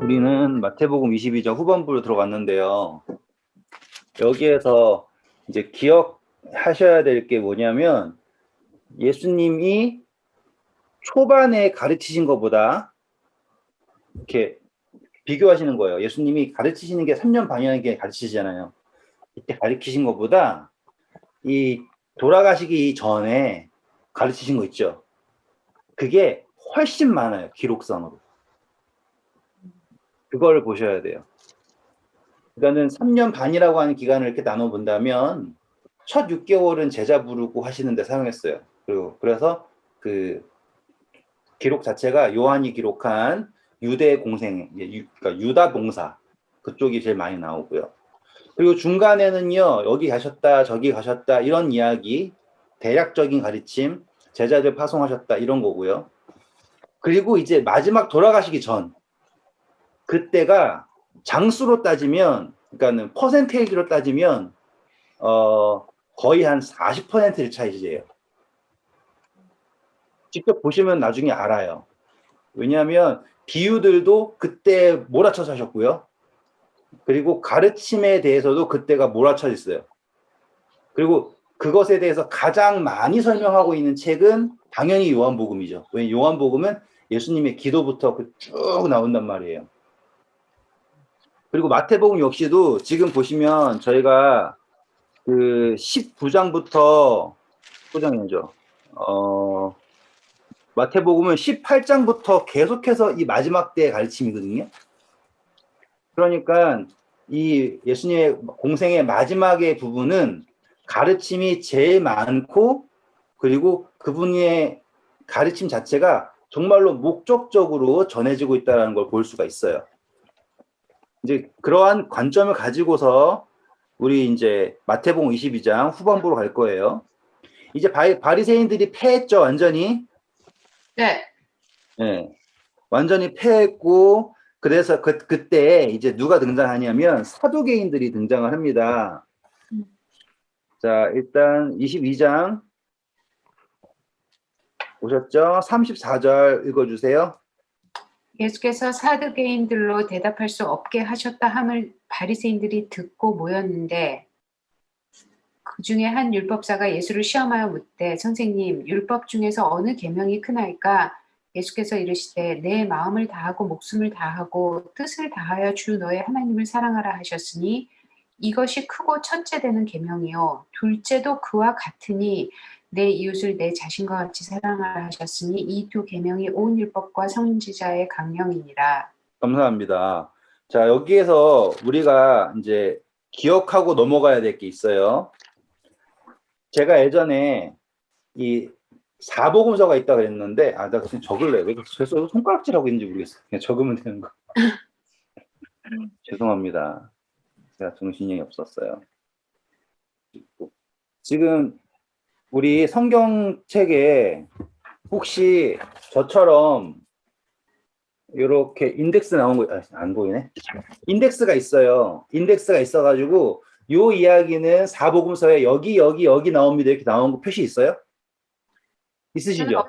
우리는 마태복음 22장 후반부로 들어갔는데요. 여기에서 이제 기억하셔야 될 게 뭐냐면 예수님이 초반에 가르치신 것보다 이렇게 비교하시는 거예요. 예수님이 가르치시는 게 3년 반이라는 게 가르치시잖아요. 이때 가르치신 것보다 이 돌아가시기 전에 가르치신 거 있죠. 그게 훨씬 많아요. 기록상으로. 그걸 보셔야 돼요. 그러니까는 3년 반이라고 하는 기간을 이렇게 나눠 본다면 첫 6개월은 제자 부르고 하시는데 사용했어요. 그래서 그 기록 자체가 요한이 기록한 유대 공생, 그러니까 유다 봉사 그쪽이 제일 많이 나오고요. 그리고 중간에는요, 여기 가셨다, 저기 가셨다 이런 이야기, 대략적인 가르침, 제자들 파송하셨다 이런 거고요. 그리고 이제 마지막 돌아가시기 전 그때가 장수로 따지면, 그러니까는 퍼센테이지로 따지면 거의 한 40%의 차이예요. 직접 보시면 나중에 알아요. 왜냐하면 비유들도 그때 몰아쳐서 하셨고요. 그리고 가르침에 대해서도 그때가 몰아쳐 있어요. 그리고 그것에 대해서 가장 많이 설명하고 있는 책은 당연히 요한복음이죠. 왜 요한복음은 예수님의 기도부터 쭉 나온단 말이에요. 그리고 마태복음 역시도 지금 보시면 저희가 그 19장부터 19장이죠. 마태복음은 18장부터 계속해서 이 마지막 때의 가르침이거든요. 그러니까 이 예수님의 공생의 마지막의 부분은 가르침이 제일 많고, 그리고 그분의 가르침 자체가 정말로 목적적으로 전해지고 있다는 걸 볼 수가 있어요. 이제 그러한 관점을 가지고서 우리 이제 마태복음 22장 후반부로 갈 거예요. 이제 바리새인들이 패했죠, 완전히. 네. 네. 완전히 패했고, 그래서 그때 이제 누가 등장하냐면 사두개인들이 등장을 합니다. 자, 일단 22장 보셨죠? 34절 읽어주세요. 예수께서 사두개인들로 대답할 수 없게 하셨다 함을 바리새인들이 듣고 모였는데 그 중에 한 율법사가 예수를 시험하여 묻되 선생님 율법 중에서 어느 계명이 크나이까? 예수께서 이르시되 내 마음을 다하고 목숨을 다하고 뜻을 다하여 주 너의 하나님을 사랑하라 하셨으니 이것이 크고 첫째 되는 계명이요 둘째도 그와 같으니 내 이웃을 내 자신과 같이 사랑하라 하셨으니 이 두 계명이 온 율법과 선지자의 강령이니라. 감사합니다. 자, 여기에서 우리가 이제 기억하고 넘어가야 될 게 있어요. 제가 예전에 이 사복음서가 있다 그랬는데, 나 그냥 적을래요. 왜 그래서 손가락질하고 있는지 모르겠어요. 그냥 적으면 되는 거. 죄송합니다. 제가 정신이 없었어요. 지금 우리 성경책에 혹시 저처럼 이렇게 인덱스 나온 거, 안 보이네? 인덱스가 있어요. 인덱스가 있어가지고 요 이야기는 사복음서에 여기 나옵니다. 이렇게 나온 거 표시 있어요? 있으시죠?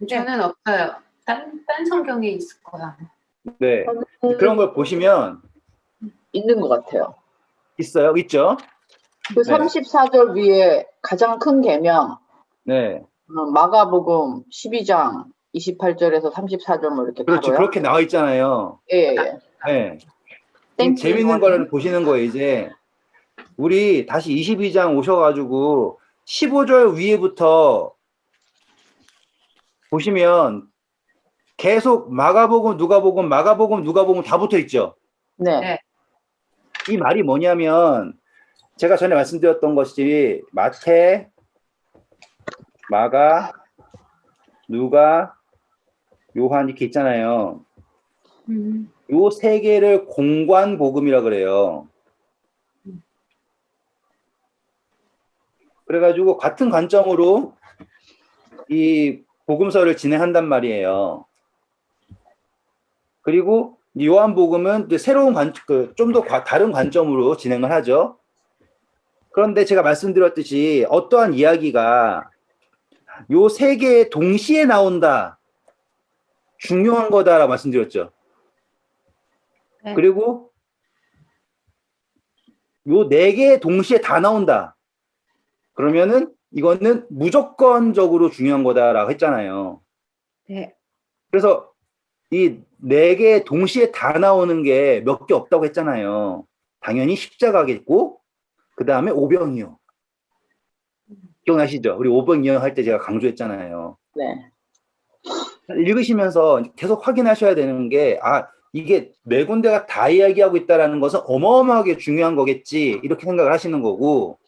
저는 없어요. 딴 성경에 있을 거야. 네. 그런 걸 보시면 있는 것 같아요. 있어요? 있죠? 그 34절 위에 가장 큰 계명, 네. 마가복음 12장 28절에서 34절 뭐 이렇게 그렇지. 따로요? 그렇게 나와 있잖아요. 예. 네. 땡큐. 재밌는 거를 보시는 거예요, 이제. 우리 다시 22장 오셔가지고 15절 위에부터 보시면 계속 마가복음, 누가복음 다 붙어 있죠. 네. 이 말이 뭐냐면 제가 전에 말씀드렸던 것이 마태, 마가, 누가, 요한 이렇게 있잖아요. 요 세 개를 공관복음이라 그래요. 그래가지고 같은 관점으로 이 복음서를 진행한단 말이에요. 그리고 요한복음은 새로운 좀 더 다른 관점으로 진행을 하죠. 그런데 제가 말씀드렸듯이 어떠한 이야기가 요 세 개 동시에 나온다. 중요한 거다라고 말씀드렸죠. 네. 그리고 요 네 개 동시에 다 나온다. 그러면은 이거는 무조건적으로 중요한 거다라고 했잖아요. 네. 그래서 이 네 개 동시에 다 나오는 게 몇 개 없다고 했잖아요. 당연히 십자가겠고, 그 다음에 오병이어. 기억나시죠? 우리 오병이어 할 때 제가 강조했잖아요. 네. 읽으시면서 계속 확인하셔야 되는 게, 아, 이게 네 군데가 다 이야기하고 있다는 것은 어마어마하게 중요한 거겠지, 이렇게 생각을 하시는 거고,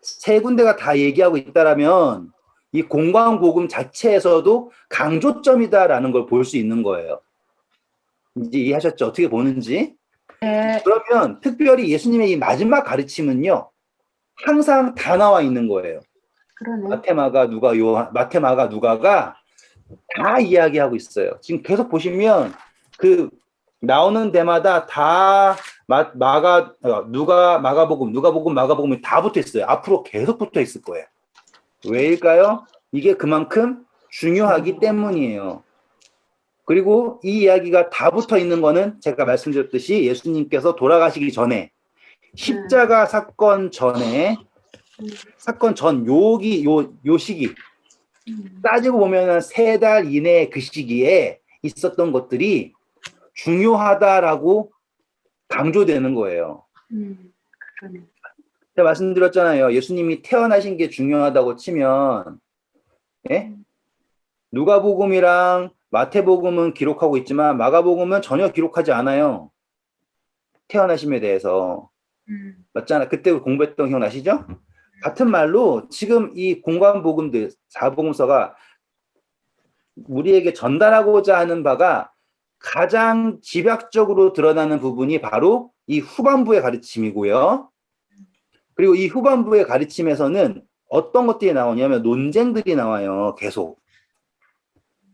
세 군데가 다 얘기하고 있다라면 이 공관복음 자체에서도 강조점이다라는 걸 볼 수 있는 거예요. 이제 이해하셨죠? 어떻게 보는지? 네. 그러면 특별히 예수님의 이 마지막 가르침은요, 항상 다 나와 있는 거예요. 그러네. 마태, 마가, 누가가 다 이야기하고 있어요. 지금 계속 보시면 그 나오는 데마다 다 누가복음, 마가복음이 다 붙어 있어요. 앞으로 계속 붙어 있을 거예요. 왜일까요? 이게 그만큼 중요하기 때문이에요. 그리고 이 이야기가 다 붙어 있는 거는 제가 말씀드렸듯이 예수님께서 돌아가시기 전에 십자가 사건 전에 사건 전 요 시기 따지고 보면은 3달 이내 그 시기에 있었던 것들이 중요하다라고 강조되는 거예요. 그러네. 제가 말씀드렸잖아요. 예수님이 태어나신 게 중요하다고 치면, 예? 누가복음이랑 마태복음은 기록하고 있지만 마가복음은 전혀 기록하지 않아요. 태어나심에 대해서. 맞잖아. 그때 공부했던 기억나시죠? 같은 말로 지금 이 공관복음들, 사복음서가 우리에게 전달하고자 하는 바가 가장 집약적으로 드러나는 부분이 바로 이 후반부의 가르침이고요. 그리고 이 후반부의 가르침에서는 어떤 것들이 나오냐면 논쟁들이 나와요. 계속.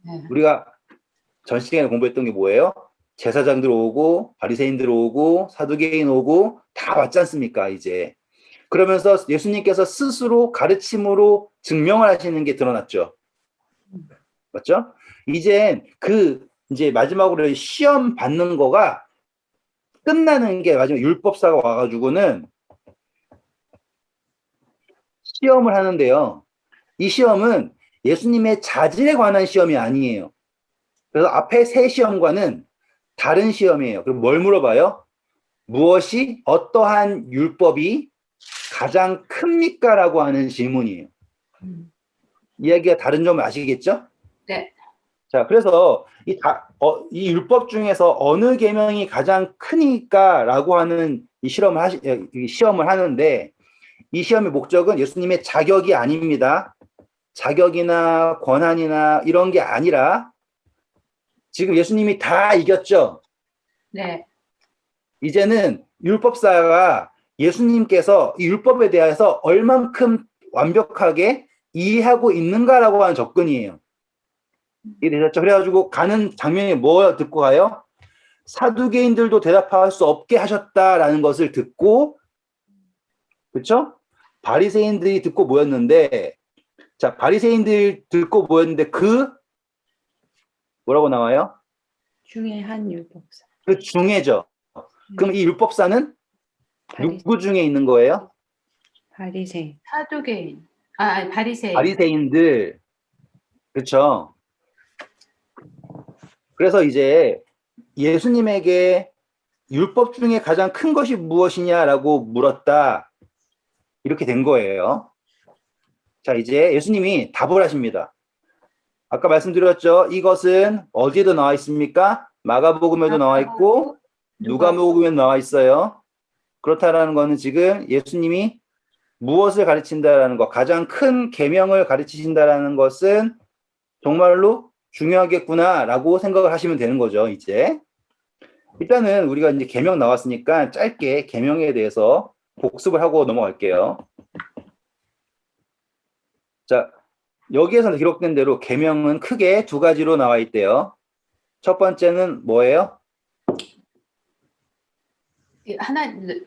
네. 우리가 전 시간에 공부했던 게 뭐예요? 제사장들 오고 바리새인들 오고 사두개인 오고 다 왔지 않습니까? 이제. 그러면서 예수님께서 스스로 가르침으로 증명을 하시는 게 드러났죠. 맞죠? 이제 마지막으로 시험 받는 거가 끝나는 게 마지막 율법사가 와가지고는 시험을 하는데요. 이 시험은 예수님의 자질에 관한 시험이 아니에요. 그래서 앞에 세 시험과는 다른 시험이에요. 그럼 뭘 물어봐요? 무엇이 어떠한 율법이 가장 큽니까? 라고 하는 질문이에요. 이야기가 다른 점 아시겠죠? 네. 자, 그래서 이 율법 중에서 어느 계명이 가장 크니까라고 하는 이 시험을 하는데 이 시험의 목적은 예수님의 자격이 아닙니다. 자격이나 권한이나 이런 게 아니라 지금 예수님이 다 이겼죠. 네. 이제는 율법사가 예수님께서 이 율법에 대해서 얼만큼 완벽하게 이해하고 있는가라고 하는 접근이에요. 이해되셨죠? 그래가지고 가는 장면이 뭐 듣고 가요? 사두개인들도 대답할 수 없게 하셨다라는 것을 듣고, 그렇죠? 바리새인들이 듣고 모였는데, 자, 바리새인들 듣고 모였는데 뭐라고 나와요? 중에 한 율법사. 그 중에죠. 그럼 이 율법사는 누구 중에 있는 거예요? 바리새인. 사두개인. 아니, 바리새인. 바리새인들. 그렇죠? 그래서 이제 예수님에게 율법 중에 가장 큰 것이 무엇이냐라고 물었다. 이렇게 된 거예요. 자, 이제 예수님이 답을 하십니다. 아까 말씀드렸죠? 이것은 어디에도 나와 있습니까? 마가복음에도 나와 있고 누가복음에도 나와 있어요. 그렇다라는 거는 지금 예수님이 무엇을 가르친다라는 것, 가장 큰 계명을 가르치신다라는 것은 정말로 중요하겠구나라고 생각을 하시면 되는 거죠. 이제 일단은 우리가 이제 계명 나왔으니까 짧게 계명에 대해서 복습을 하고 넘어갈게요. 자, 여기에서 기록된 대로 계명은 크게 2가지로 나와 있대요. 첫 번째는 뭐예요?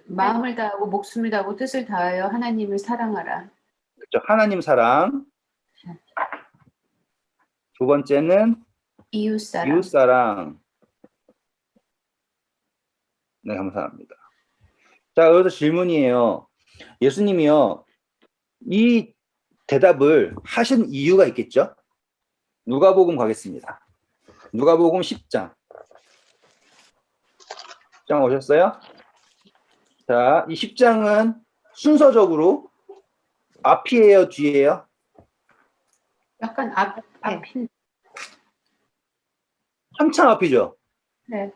마음을 다하고 목숨을 다하고 뜻을 다하여 하나님을 사랑하라. 그렇죠. 하나님 사랑. 두 번째는 이웃사랑. 이웃 사랑. 네, 감사합니다. 자, 여기서 질문이에요. 예수님이요, 이 대답을 하신 이유가 있겠죠? 누가복음 가겠습니다. 누가복음 10장. 10장 오셨어요? 자, 이 10장은 순서적으로 앞이에요, 뒤에요? 약간 앞인. 한참 앞이죠. 네.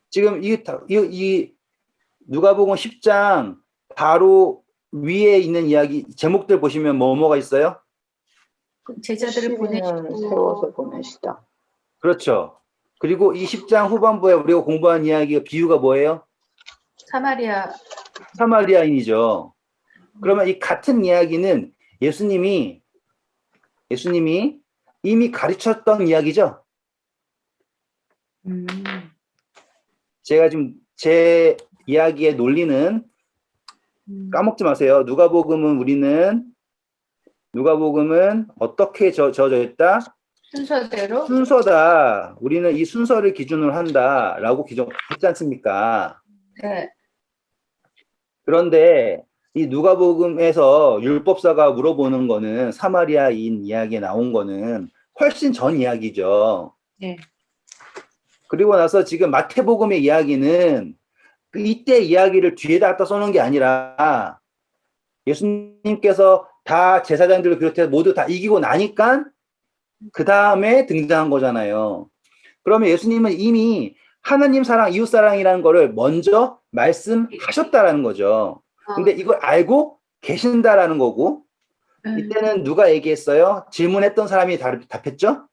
지금 이 누가복음 10장 바로 위에 있는 이야기 제목들 보시면 뭐가 있어요? 제자들을 12년 보내시고 세워서 보내시다. 그렇죠. 그리고 이 10장 후반부에 우리가 공부한 이야기가 비유가 뭐예요? 사마리아. 사마리아인이죠. 그러면 이 같은 이야기는 예수님이 이미 가르쳤던 이야기죠. 제가 지금 제 이야기의 논리는 까먹지 마세요. 누가복음은 어떻게 저어져 있다? 순서대로. 순서다. 우리는 이 순서를 기준으로 한다라고 했지 않습니까? 네. 그런데 이 누가복음에서 율법사가 물어보는 거는 사마리아인 이야기에 나온 거는 훨씬 전 이야기죠. 네. 그리고 나서 지금 마태복음의 이야기는 이때 이야기를 뒤에다 갖다 써놓은 게 아니라 예수님께서 다 제사장들을 비롯해서 모두 다 이기고 나니까 그 다음에 등장한 거잖아요. 그러면 예수님은 이미 하나님 사랑, 이웃 사랑이라는 거를 먼저 말씀하셨다라는 거죠. 근데 이걸 알고 계신다라는 거고, 이때는 누가 얘기했어요? 질문했던 사람이 답했죠?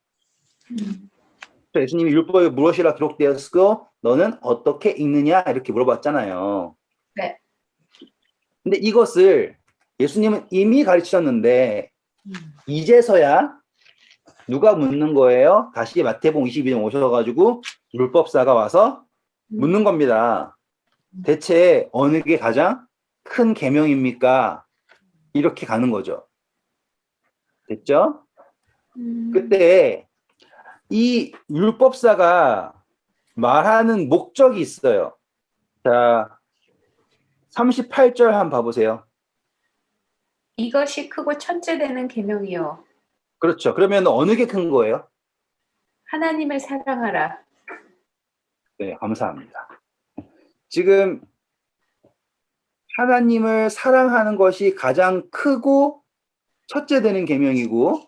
예수님이 율법이 무엇이라 기록되었고 너는 어떻게 읽느냐 이렇게 물어봤잖아요. 네. 근데 이것을 예수님은 이미 가르치셨는데 이제서야 누가 묻는 거예요? 다시 마태복음 22장 오셔가지고 율법사가 와서 묻는 겁니다. 대체 어느 게 가장 큰 계명입니까? 이렇게 가는 거죠. 됐죠? 그때 이 율법사가 말하는 목적이 있어요. 자, 38절 한번 봐보세요. 이것이 크고 첫째 되는 계명이요. 그렇죠. 그러면 어느 게 큰 거예요? 하나님을 사랑하라. 네, 감사합니다. 지금 하나님을 사랑하는 것이 가장 크고 첫째 되는 계명이고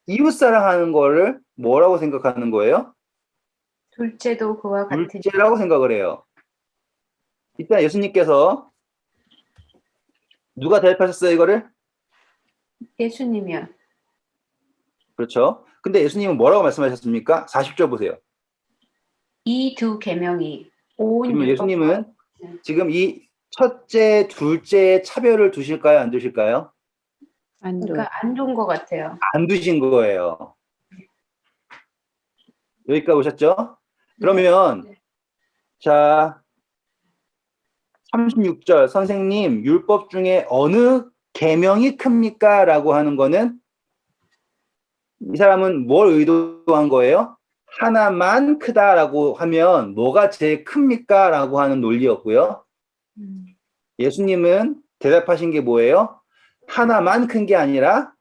이웃 사랑하는 거를 뭐라고 생각하는 거예요? 둘째도 그와 같은. 둘째라고 생각을 해요. 일단 예수님께서 누가 대답하셨어요, 이거를? 예수님이요. 그렇죠. 근데 예수님은 뭐라고 말씀하셨습니까? 40절 보세요. 이 두 계명이 온 그러면 율법. 예수님은 지금 이 첫째, 둘째의 차별을 두실까요? 안 두실까요? 그러니까 안 좋은 것 같아요. 안 두신 거예요. 여기까지 오셨죠? 그러면 자 36절 선생님 율법 중에 어느 계명이 큽니까? 라고 하는 거는 이 사람은 뭘 의도한 거예요? 하나만 크다라고 하면 뭐가 제일 큽니까? 라고 하는 논리였고요. 예수님은 대답하신 게 뭐예요? 하나만 큰 게 아니라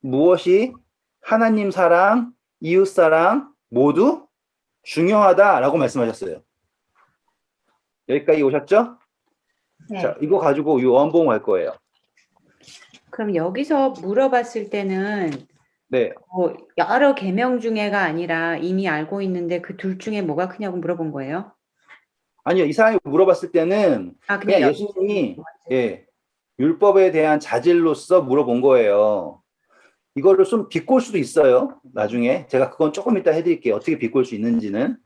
무엇이 하나님 사랑, 이웃 사랑 모두 중요하다라고 말씀하셨어요. 여기까지 오셨죠? 네. 자, 이거 가지고 요한복음 할 거예요. 그럼 여기서 물어봤을 때는 네. 여러 계명 중에가 아니라 이미 알고 있는데 그 둘 중에 뭐가 크냐고 물어본 거예요? 아니요, 이 사람이 물어봤을 때는 그냥 예수님이 율법에 대한 자질로서 물어본 거예요. 이거를 좀 비꼴 수도 있어요. 나중에 제가 그건 조금 이따 해드릴게요. 어떻게 비꼴 수 있는지는.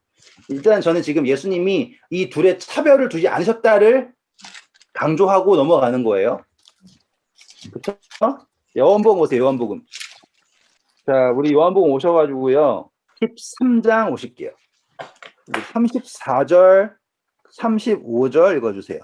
일단 저는 지금 예수님이 이 둘의 차별을 두지 않으셨다를 강조하고 넘어가는 거예요. 그렇죠? 요한복음 오세요. 요한복음. 자, 우리 요한복음 오셔가지고요. 13장 오실게요. 34절, 35절 읽어주세요.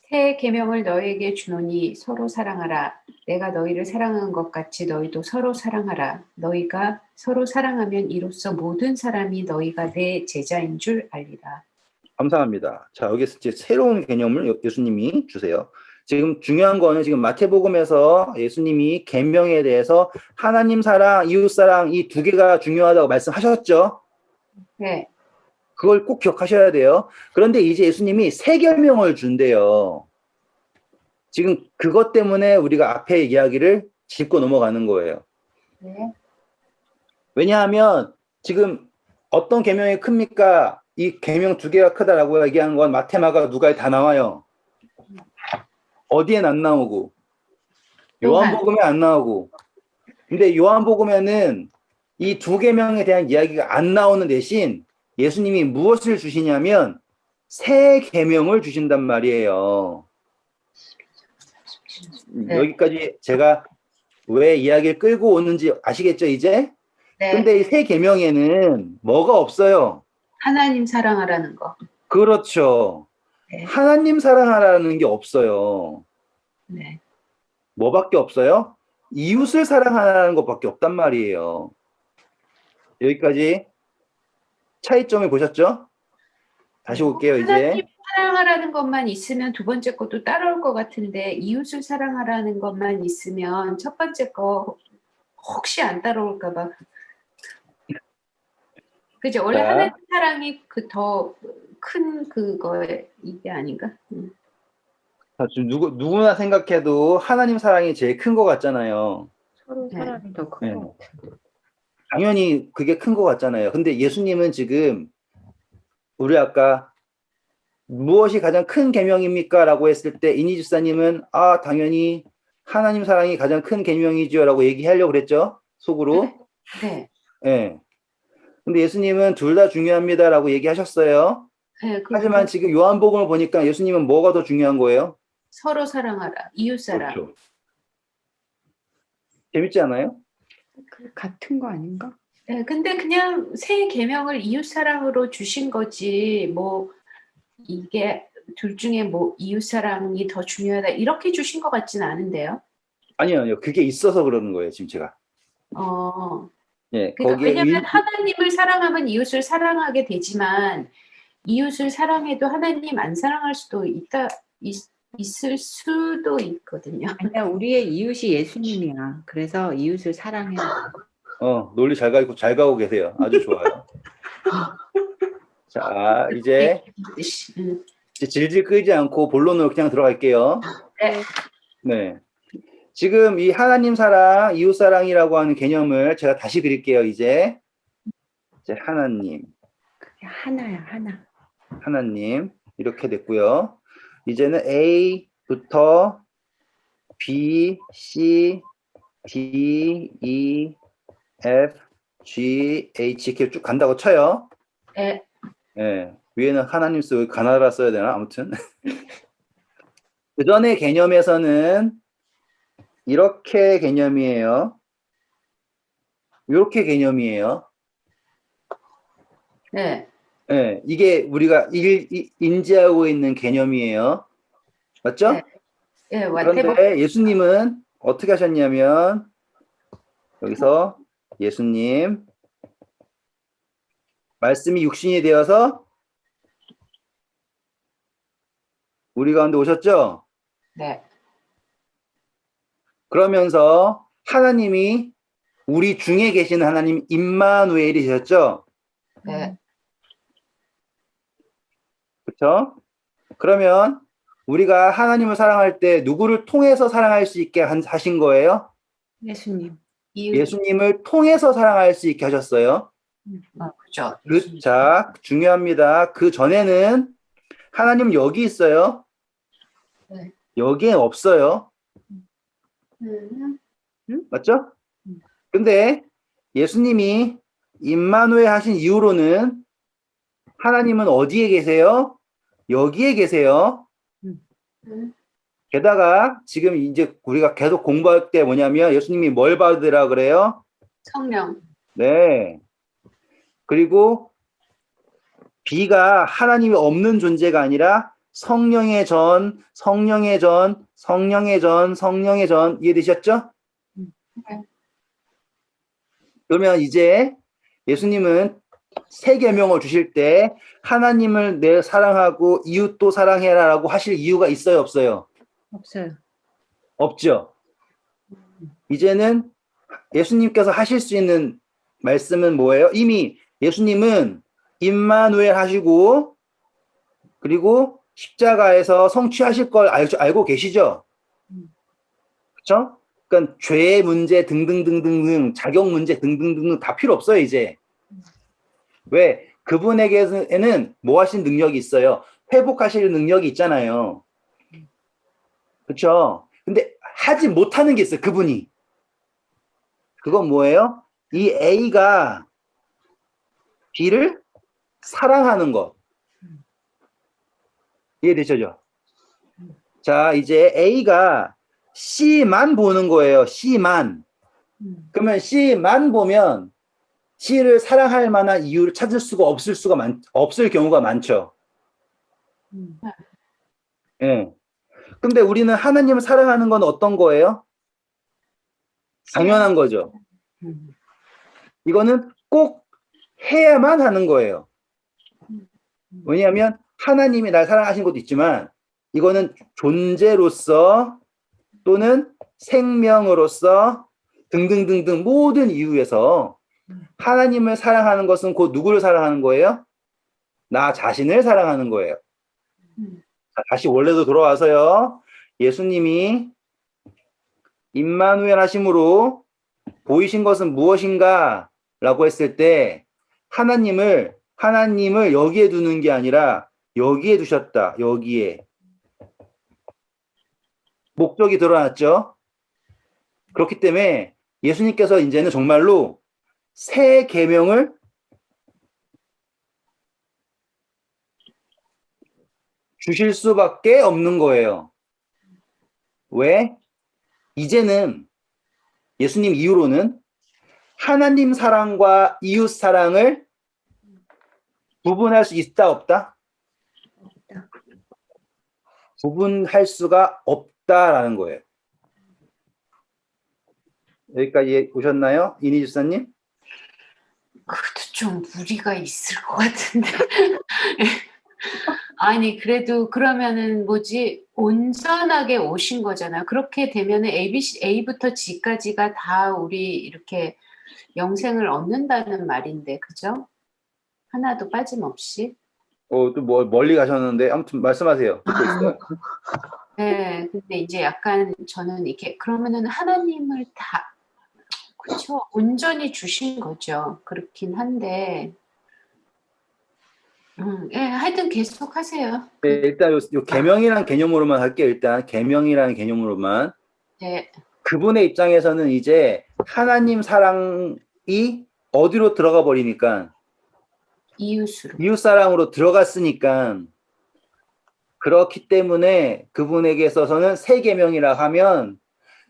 새 계명을 너희에게 주노니 서로 사랑하라. 내가 너희를 사랑한 것 같이 너희도 서로 사랑하라. 너희가 서로 사랑하면 이로써 모든 사람이 너희가 내 제자인 줄 알리라. 감사합니다. 자, 여기서 이제 새로운 개념을 예수님이 주세요. 지금 중요한 거는 지금 마태복음에서 예수님이 계명에 대해서 하나님 사랑, 이웃 사랑 이 두 개가 중요하다고 말씀하셨죠? 네. 그걸 꼭 기억하셔야 돼요. 그런데 이제 예수님이 새 계명을 준대요. 지금 그것 때문에 우리가 앞에 이야기를 짚고 넘어가는 거예요. 네. 왜냐하면 지금 어떤 계명이 큽니까? 이 계명 두 개가 크다라고 얘기한 건 마태, 마가, 누가에 다 나와요. 어디엔 안 나오고 요한복음에 안 나오고. 근데 요한복음에는 이 두 계명에 대한 이야기가 안 나오는 대신 예수님이 무엇을 주시냐면 새 계명을 주신단 말이에요. 네. 여기까지 제가 왜 이야기를 끌고 오는지 아시겠죠, 이제? 네. 근데 이 새 계명에는 뭐가 없어요? 하나님 사랑하라는 거. 그렇죠. 네. 하나님 사랑하라는 게 없어요. 네. 뭐밖에 없어요? 이웃을 사랑하라는 것밖에 없단 말이에요. 여기까지 차이점을 보셨죠? 다시 볼게요, 이제. 하나님 사랑하라는 것만 있으면 두 번째 것도 따라올 것 같은데 이웃을 사랑하라는 것만 있으면 첫 번째 거 혹시 안 따라올까 봐. 그죠? 원래 자. 하나님 사랑이 그 더 큰 그거에 이게 아닌가? 자, 지금 누구나 생각해도 하나님 사랑이 제일 큰 것 같잖아요. 서로 네. 사랑이 더 큰 네. 것 같아. 당연히 그게 큰 것 같잖아요. 근데 예수님은 지금 우리 아까 무엇이 가장 큰 계명입니까? 라고 했을 때 이니 집사님은 당연히 하나님 사랑이 가장 큰 계명이죠 라고 얘기하려고 그랬죠. 속으로. 네. 네. 근데 예수님은 둘 다 중요합니다 라고 얘기하셨어요. 네, 하지만 지금 요한복음을 보니까 예수님은 뭐가 더 중요한 거예요? 서로 사랑하라. 이웃 사랑. 그렇죠. 재밌지 않아요? 그 같은 거 아닌가? 네, 근데 그냥 새 계명을 이웃 사랑으로 주신 거지. 뭐 이게 둘 중에 뭐 이웃 사랑이 더 중요하다 이렇게 주신 것 같지는 않은데요. 아니요. 그게 있어서 그러는 거예요, 지금 제가. 그러니까 거기에 왜냐하면 하나님을 사랑하면 이웃을 사랑하게 되지만 이웃을 사랑해도 하나님 안 사랑할 수도 있을 수도 있거든요. 아니야, 우리의 이웃이 예수님이야. 그래서 이웃을 사랑해. 논리 잘 가고 계세요. 아주 좋아요. 자, 이제 질질 끌지 않고 본론으로 그냥 들어갈게요. 네. 네. 지금 이 하나님 사랑, 이웃 사랑이라고 하는 개념을 제가 다시 그릴게요, 이제 하나님. 그게 하나야, 하나. 하나님. 이렇게 됐고요. 이제는 A부터 B, C, D, E, F, G, H 이렇게 쭉 간다고 쳐요. 네. 네. 위에는 하나님 쓰고 가나다 써야 되나? 아무튼. 그 전의 개념에서는 이렇게 개념이에요. 이렇게 개념이에요. 네. 네. 이게 우리가 인지하고 있는 개념이에요. 맞죠? 네. 네, 그런데 예수님은 어떻게 하셨냐면 여기서 예수님 말씀이 육신이 되어서 우리 가운데 오셨죠? 네. 그러면서 하나님이 우리 중에 계시는 하나님 임마누엘이셨죠? 네. 그렇죠? 그러면 우리가 하나님을 사랑할 때 누구를 통해서 사랑할 수 있게 하신 거예요? 예수님. 예수님을 통해서 사랑할 수 있게 하셨어요. 그렇죠. 자, 중요합니다. 그 전에는 하나님 여기 있어요. 네. 여기에 없어요. 맞죠? 근데 예수님이 임마누엘 하신 이후로는 하나님은 어디에 계세요? 여기에 계세요. 게다가 지금 이제 우리가 계속 공부할 때 뭐냐면 예수님이 뭘 받으라 그래요? 성령. 네. 그리고 B가 하나님이 없는 존재가 아니라 성령의 전, 성령의 전, 성령의 전, 성령의 전 이해되셨죠? 네. 그러면 이제 예수님은 새 계명을 주실 때 하나님을 내 사랑하고 이웃도 사랑해라라고 하실 이유가 있어요, 없어요? 없어요. 없죠. 이제는 예수님께서 하실 수 있는 말씀은 뭐예요? 이미 예수님은 임마누엘 하시고 그리고 십자가에서 성취하실 걸 알고 계시죠? 그렇죠? 그러니까 죄 문제 등등등등등 자격 문제 등등등등 다 필요 없어요, 이제. 왜? 그분에게는 뭐 하신 능력이 있어요? 회복하실 능력이 있잖아요. 그렇죠? 근데 하지 못하는 게 있어요, 그분이. 그건 뭐예요? 이 A가 B를 사랑하는 것. 이해되시죠? 자, 이제 A가 C만 보는 거예요. C만. 그러면 C만 보면 C를 사랑할 만한 이유를 찾을 수가 없을 경우가 많죠. 예. 근데 우리는 하나님을 사랑하는 건 어떤 거예요? 당연한 거죠. 이거는 꼭 해야만 하는 거예요. 왜냐하면 하나님이 날 사랑하신 것도 있지만 이거는 존재로서 또는 생명으로서 등등등등 모든 이유에서 하나님을 사랑하는 것은 곧 누구를 사랑하는 거예요? 나 자신을 사랑하는 거예요. 자, 다시 원래로 돌아와서요. 예수님이 임마누엘 하심으로 보이신 것은 무엇인가? 라고 했을 때 하나님을 여기에 두는 게 아니라 여기에 두셨다. 여기에. 목적이 드러났죠. 그렇기 때문에 예수님께서 이제는 정말로 새 계명을 주실 수밖에 없는 거예요. 왜? 이제는 예수님 이후로는 하나님 사랑과 이웃 사랑을 구분할 수 있다, 없다? 없다. 구분할 수가 없다라는 거예요. 여기까지 오셨나요? 이니 주사님? 그것도 좀 무리가 있을 것 같은데. 아니, 그래도 그러면은 뭐지? 온전하게 오신 거잖아요. 그렇게 되면은 A부터 G까지가 다 우리 이렇게 영생을 얻는다는 말인데, 그죠? 하나도 빠짐없이. 또 멀리 가셨는데 아무튼 말씀하세요. 듣고 있어요. 네, 근데 이제 약간 저는 이렇게 그러면은 하나님을 다, 그렇죠? 온전히 주신 거죠. 그렇긴 한데, 예, 하여튼 계속 하세요. 네, 일단 요 계명이라는 개념으로만 할게요. 일단 계명이라는 개념으로만. 네, 그분의 입장에서는 이제 하나님 사랑이 어디로 들어가 버리니까 이웃으로. 이웃 사랑으로 들어갔으니까 그렇기 때문에 그분에게 있어서는 새 계명이라 하면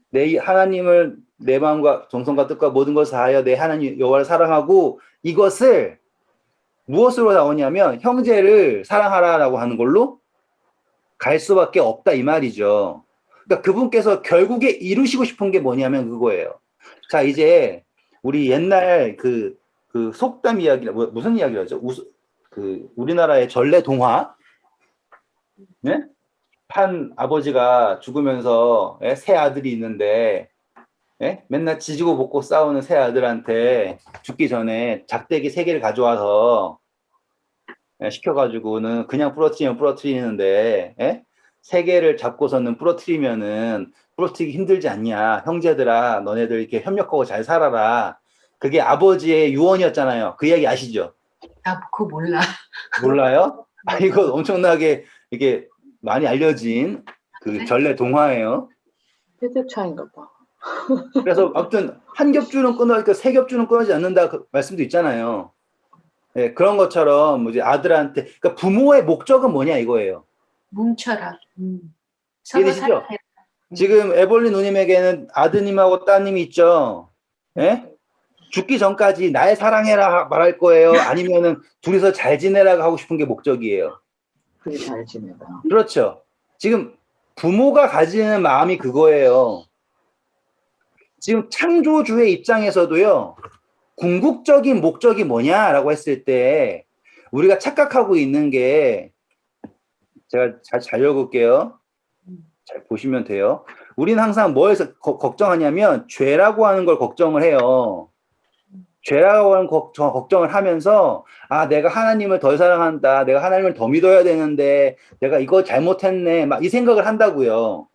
내 하나님을 내 마음과 정성과 뜻과 모든 것을 다하여 내 하나님 여호와를 사랑하고 이것을 무엇으로 나오냐면 형제를 사랑하라라고 하는 걸로 갈 수밖에 없다 이 말이죠. 그러니까 그분께서 결국에 이루시고 싶은 게 뭐냐면 그거예요. 자, 이제 우리 옛날 그 속담 이야기 무슨 이야기를 하죠? 우리나라의 전래 동화, 네? 한 아버지가 죽으면서 새 아들이 있는데 맨날 지지고 볶고 싸우는 새 아들한테 죽기 전에 작대기 3개를 가져와서 시켜가지고는 그냥 부러뜨리면 부러뜨리는데 3개를 잡고서는 부러뜨리면은 부러뜨리기 힘들지 않냐. 형제들아 너네들 이렇게 협력하고 잘 살아라. 그게 아버지의 유언이었잖아요. 그 이야기 아시죠? 나 그거 몰라. 몰라요? 이거 엄청나게 이게 많이 알려진 그 전래 동화예요. 세대 차인가 봐. 그래서 아무튼 한 겹줄은 끊어지니까 3겹줄은 끊어지지 않는다 그 말씀도 있잖아요. 네, 그런 것처럼 뭐지 아들한테 그러니까 부모의 목적은 뭐냐 이거예요. 뭉쳐라. 서로 이해되시죠? 사랑해. 지금 에볼린 누님에게는 아드님하고 따님이 있죠. 예? 죽기 전까지 날 사랑해라 말할 거예요. 아니면은 둘이서 잘 지내라고 하고 싶은 게 목적이에요. 그게 잘 지내다. 그렇죠. 지금 부모가 가지는 마음이 그거예요. 지금 창조주의 입장에서도요. 궁극적인 목적이 뭐냐라고 했을 때 우리가 착각하고 있는 게 제가 잘 읽어볼게요. 잘 보시면 돼요. 우리는 항상 뭐에서 걱정하냐면 죄라고 하는 걸 걱정을 해요. 죄라고 하는 걱정을 하면서 내가 하나님을 덜 사랑한다. 내가 하나님을 더 믿어야 되는데 내가 이거 잘못했네. 막 이 생각을 한다고요.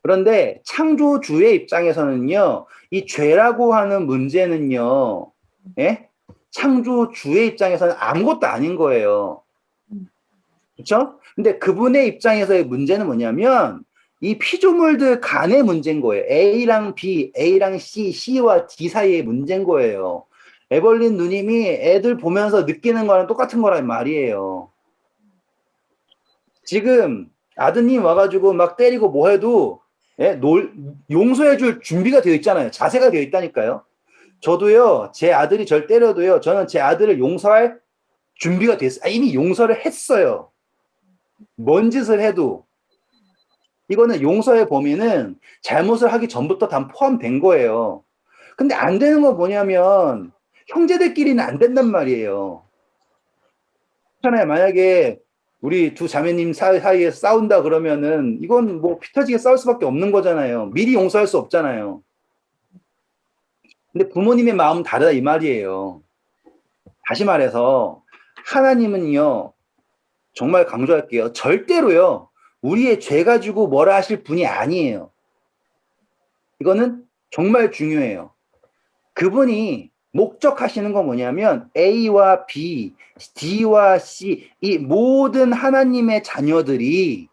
그런데 창조주의 입장에서는요. 이 죄라고 하는 문제는요. 예? 창조주의 입장에서는 아무것도 아닌 거예요. 그렇죠? 근데 그분의 입장에서의 문제는 뭐냐면 이 피조물들 간의 문제인 거예요. A랑 B, A랑 C, C와 D 사이의 문제인 거예요. 에벌린 누님이 애들 보면서 느끼는 거랑 똑같은 거란 말이에요. 지금 아드님 와가지고 막 때리고 뭐 해도 용서해줄 준비가 되어 있잖아요. 자세가 되어 있다니까요. 저도요, 제 아들이 절 때려도요, 저는 제 아들을 용서할 준비가 됐어요. 이미 용서를 했어요. 뭔 짓을 해도. 이거는 용서의 범위는 잘못을 하기 전부터 다 포함된 거예요. 근데 안 되는 건 뭐냐면 형제들끼리는 안 된단 말이에요. 그렇잖아요. 만약에 우리 두 자매님 사이에 싸운다 그러면은 이건 뭐 피 터지게 싸울 수밖에 없는 거잖아요. 미리 용서할 수 없잖아요. 근데 부모님의 마음은 다르다 이 말이에요. 다시 말해서 하나님은요. 정말 강조할게요. 절대로요. 우리의 죄 가지고 뭐라 하실 분이 아니에요. 이거는 정말 중요해요. 그분이 목적하시는 건 뭐냐면 A와 B, D와 C 이 모든 하나님의 자녀들이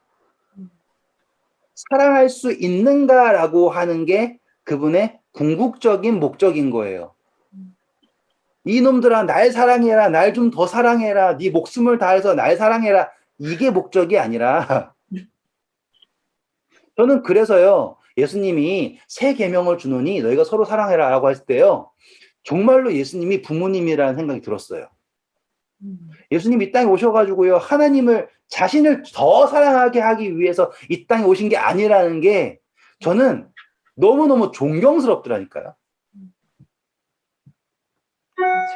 사랑할 수 있는가라고 하는 게 그분의 궁극적인 목적인 거예요. 이놈들아 날 사랑해라. 날 좀 더 사랑해라. 네 목숨을 다해서 날 사랑해라. 이게 목적이 아니라 저는 그래서요. 예수님이 새 계명을 주노니 너희가 서로 사랑해라 라고 했을 때요. 정말로 예수님이 부모님이라는 생각이 들었어요. 예수님 이 땅에 오셔가지고요. 하나님을 자신을 더 사랑하게 하기 위해서 이 땅에 오신 게 아니라는 게 저는 너무너무 존경스럽더라니까요.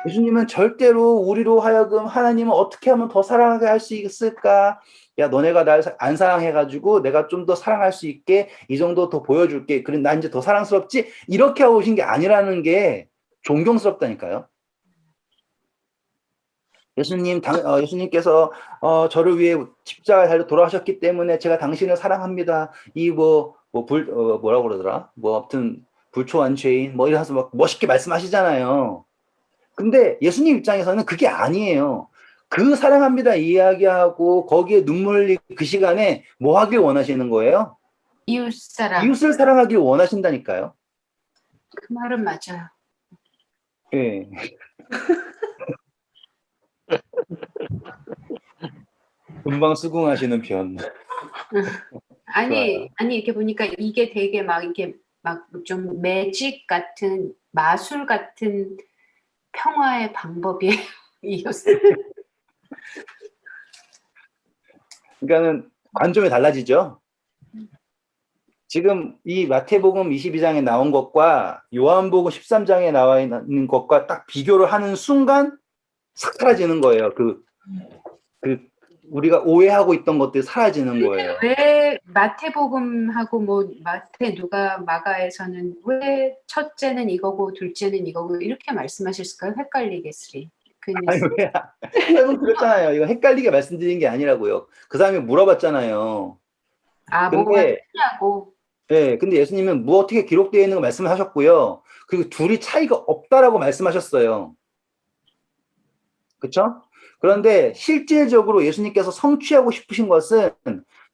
예수님은 절대로 우리로 하여금 하나님은 어떻게 하면 더 사랑하게 할 수 있을까? 야, 너네가 날 안 사랑해가지고 내가 좀 더 사랑할 수 있게 이 정도 더 보여줄게. 그래, 나 이제 더 사랑스럽지? 이렇게 하고 오신 게 아니라는 게 존경스럽다니까요. 예수님께서 저를 위해 십자가에 달려 돌아가셨기 때문에 제가 당신을 사랑합니다. 뭐라고 그러더라? 아무튼 불초한 죄인 뭐 이래서 막 멋있게 말씀하시잖아요. 근데 예수님 입장에서는 그게 아니에요. 그 사랑합니다 이야기하고 거기에 눈물 흘리고 그 시간에 뭐 하길 원하시는 거예요? 이웃사랑. 이웃을 사랑하길 원하신다니까요. 그 말은 맞아요. 예. 금방 수긍하시는 편. 아니 이렇게 보니까 이게 되게 막 이게 막 좀 매직 같은 마술 같은 평화의 방법이에요. 이웃을. 그러니까는 관점이 달라지죠. 지금 이 마태복음 22장에 나온 것과 요한복음 13장에 나와 있는 것과 딱 비교를 하는 순간 싹 사라지는 거예요. 우리가 오해하고 있던 것들이 사라지는 거예요. 왜 마태복음하고 뭐 마태 누가 마가에서는 왜 첫째는 이거고 둘째는 이거고 이렇게 말씀하셨을까요? 헷갈리겠으리. 아니 왜? 여러분 그랬잖아요. 이거 헷갈리게 말씀드린 게 아니라고요. 그 사람이 물어봤잖아요. 뭐가 근데 틀리냐고. 네, 근데 예수님은 뭐 어떻게 기록되어 있는 거 말씀을 하셨고요. 그리고 둘이 차이가 없다라고 말씀하셨어요. 그렇죠? 그런데 실질적으로 예수님께서 성취하고 싶으신 것은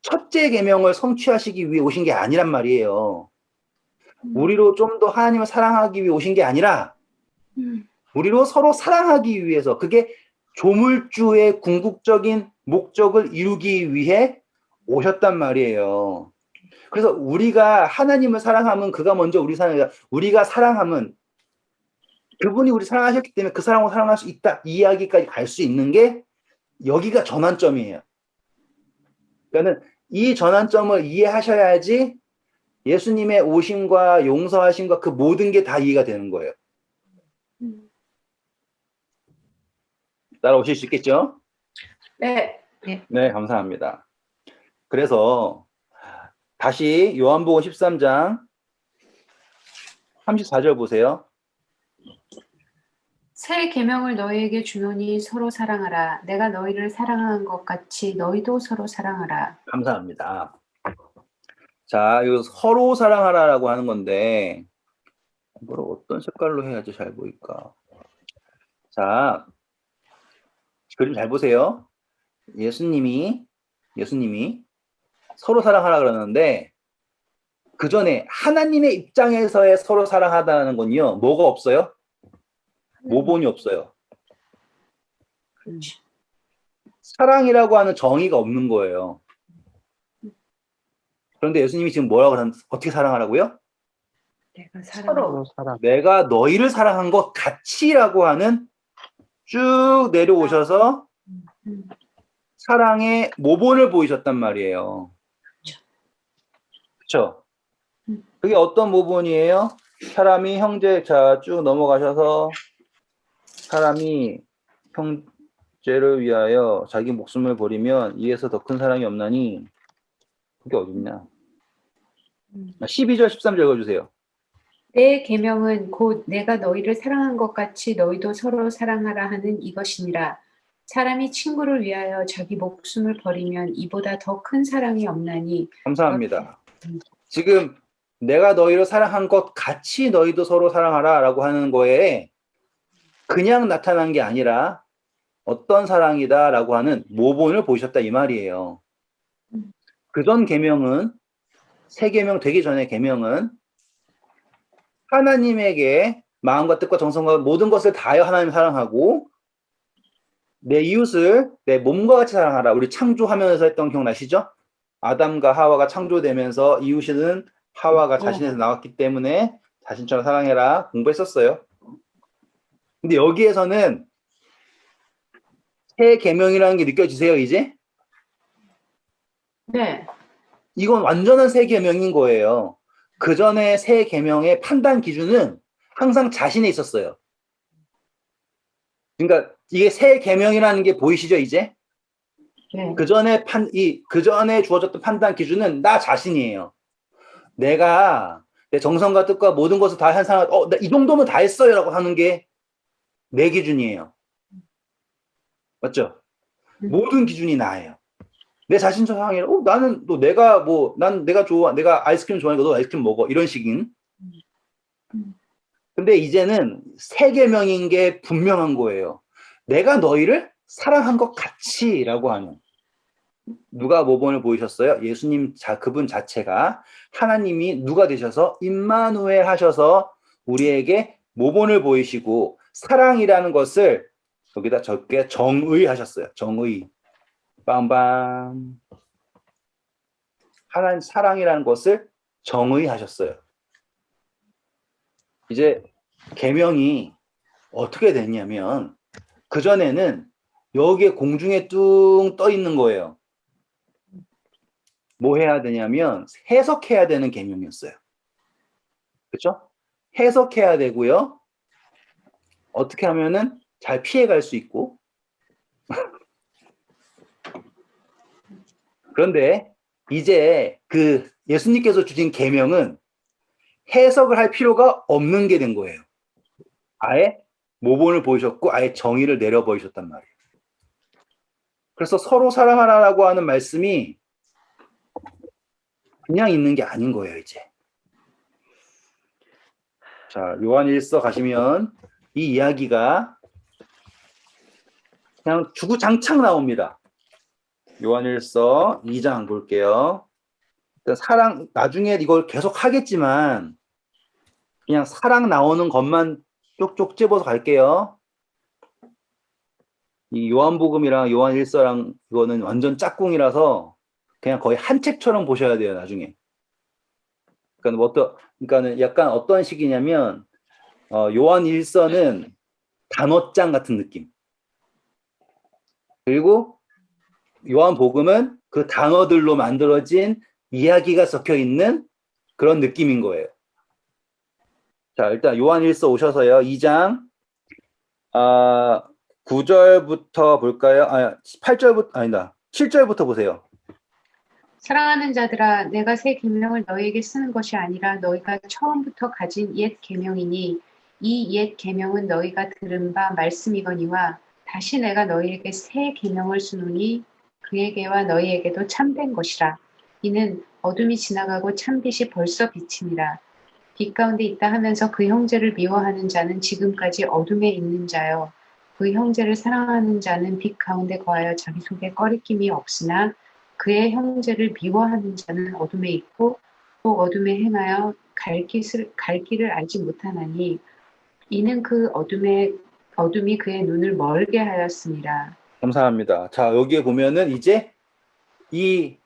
첫째 계명을 성취하시기 위해 오신 게 아니란 말이에요. 우리로 좀 더 하나님을 사랑하기 위해 오신 게 아니라 우리로 서로 사랑하기 위해서 그게 조물주의 궁극적인 목적을 이루기 위해 오셨단 말이에요. 그래서 우리가 하나님을 사랑하면 그가 먼저 우리가 사랑하면 그분이 우리 사랑하셨기 때문에 그 사람을 사랑할 수 있다. 이 이야기까지 갈 수 있는 게 여기가 전환점이에요. 그러니까 이 전환점을 이해하셔야지 예수님의 오심과 용서하심과 그 모든 게 다 이해가 되는 거예요. 따라오실 수 있겠죠? 네. 네, 감사합니다. 그래서 다시 요한복음 13장 34절 보세요. 새 계명을 너희에게 주노니 서로 사랑하라. 내가 너희를 사랑한 것 같이 너희도 서로 사랑하라. 감사합니다. 자, 이거 서로 사랑하라라고 하는 건데 이걸 어떤 색깔로 해야지 잘 보일까? 자, 그림 잘 보세요. 예수님이 서로 사랑하라 그러는데 그 전에 하나님의 입장에서의 서로 사랑하다는 건요. 뭐가 없어요? 모본이 없어요. 사랑이라고 하는 정의가 없는 거예요. 그런데 예수님이 지금 뭐라고 하는 어떻게 사랑하라고요? 내가 서로 사랑. 내가 너희를 사랑한 것 같이라고 하는 쭉 내려오셔서 사랑의 모본을 보이셨단 말이에요. 그렇죠? 그게 어떤 모본이에요? 사람이 형제 자 쭉 넘어가셔서 사람이 형제를 위하여 자기 목숨을 버리면 이에서 더 큰 사랑이 없나니 그게 어딨냐? 12절 13절 읽어주세요. 내 계명은 곧 내가 너희를 사랑한 것 같이 너희도 서로 사랑하라 하는 이것이니라. 사람이 친구를 위하여 자기 목숨을 버리면 이보다 더 큰 사랑이 없나니. 감사합니다. 지금 내가 너희를 사랑한 것 같이 너희도 서로 사랑하라 라고 하는 거에 그냥 나타난 게 아니라 어떤 사랑이다 라고 하는 모본을 보이셨다 이 말이에요. 그전 계명은 새 계명 되기 전에 계명은 하나님에게 마음과 뜻과 정성과 모든 것을 다하여 하나님 사랑하고 내 이웃을 내 몸과 같이 사랑하라. 우리 창조하면서 했던 기억나시죠? 아담과 하와가 창조되면서 이웃은 하와가 자신에서 나왔기 때문에 자신처럼 사랑해라 공부했었어요. 근데 여기에서는 새 계명이라는 게 느껴지세요 이제? 네. 이건 완전한 새 계명인 거예요. 그 전에 새 계명의 판단 기준은 항상 자신에 있었어요. 그러니까 이게 새 계명이라는 게 보이시죠 이제? 네. 그 전에 주어졌던 판단 기준은 나 자신이에요. 내가 내 정성과 뜻과 모든 것을 다 한 사람, 나 이 정도면 다 했어요라고 하는 게 내 기준이에요. 맞죠? 모든 기준이 나예요. 내 자신처럼 상해. 나는 또 내가 좋아, 내가 아이스크림 좋아하니까 너 아이스크림 먹어 이런 식인. 근데 이제는 새 계명인 게 분명한 거예요. 내가 너희를 사랑한 것 같이라고 하는. 누가 모본을 보이셨어요? 예수님 그분 자체가 하나님이 누가 되셔서 임마누엘 하셔서 우리에게 모본을 보이시고 사랑이라는 것을 여기다 적게 정의하셨어요. 정의. 빰빰. 하나님 사랑이라는 것을 정의하셨어요. 이제 계명이 어떻게 됐냐면 그전에는 여기에 공중에 뚱 떠 있는 거예요. 뭐 해야 되냐면 해석해야 되는 계명이었어요. 그렇죠? 해석해야 되고요. 어떻게 하면은 잘 피해갈 수 있고 그런데 이제 그 예수님께서 주신 계명은 해석을 할 필요가 없는 게 된 거예요. 아예 모본을 보이셨고 아예 정의를 내려버리셨단 말이에요. 그래서 서로 사랑하라라고 하는 말씀이 그냥 있는 게 아닌 거예요, 이제. 자, 요한일서 가시면 이 이야기가 그냥 주구장창 나옵니다. 요한일서 2장 볼게요. 일단 나중에 이걸 계속 하겠지만 그냥 사랑 나오는 것만 쪽쪽 집어서 갈게요. 이 요한복음이랑 요한일서랑 이거는 완전 짝꿍이라서 그냥 거의 한 책처럼 보셔야 돼요, 나중에. 그러니까는 약간 어떤 식이냐면 요한일서는 단어장 같은 느낌. 그리고 요한복음은 그 단어들로 만들어진 이야기가 섞여 있는 그런 느낌인 거예요. 자, 일단 요한일서 오셔서요. 2장 9절부터 볼까요? 8절부터, 아니다. 7절부터 보세요. 사랑하는 자들아, 내가 새 계명을 너희에게 쓰는 것이 아니라 너희가 처음부터 가진 옛 계명이니 이 옛 계명은 너희가 들은 바 말씀이거니와 다시 내가 너희에게 새 계명을 쓰노니 그에게와 너희에게도 참된 것이라. 이는 어둠이 지나가고 참빛이 벌써 비치니라. 빛 가운데 있다 하면서 그 형제를 미워하는 자는 지금까지 어둠에 있는 자요. 그 형제를 사랑하는 자는 빛 가운데 거하여 자기 속에 꺼리낌이 없으나 그의 형제를 미워하는 자는 어둠에 있고 또 어둠에 행하여 갈 길을 알지 못하나니 이는 그 어둠이 그의 눈을 멀게 하였습니다. 감사합니다. 자, 여기에 보면은 이제 이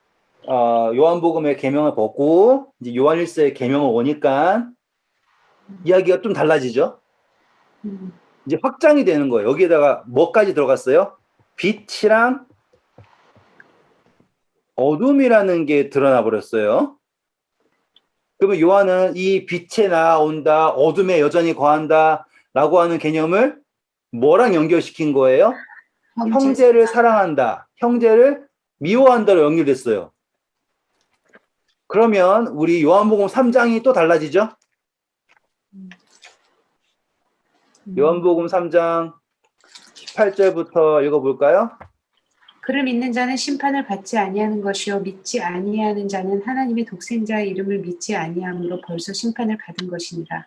요한복음의 계명을 보고 이제 요한일서의 계명을 오니까 이야기가 좀 달라지죠. 이제 확장이 되는 거예요. 여기에다가 뭐까지 들어갔어요? 빛이랑 어둠이라는 게 드러나 버렸어요. 그러면 요한은 이 빛에 나온다, 어둠에 여전히 거한다 라고 하는 개념을 뭐랑 연결시킨 거예요? 형제를 사랑한다, 형제를 미워한다로 연결됐어요. 그러면 우리 요한복음 3장이 또 달라지죠? 요한복음 3장 18절부터 읽어볼까요? 그를 믿는 자는 심판을 받지 아니하는 것이요 믿지 아니하는 자는 하나님의 독생자의 이름을 믿지 아니함으로 벌써 심판을 받은 것이니라.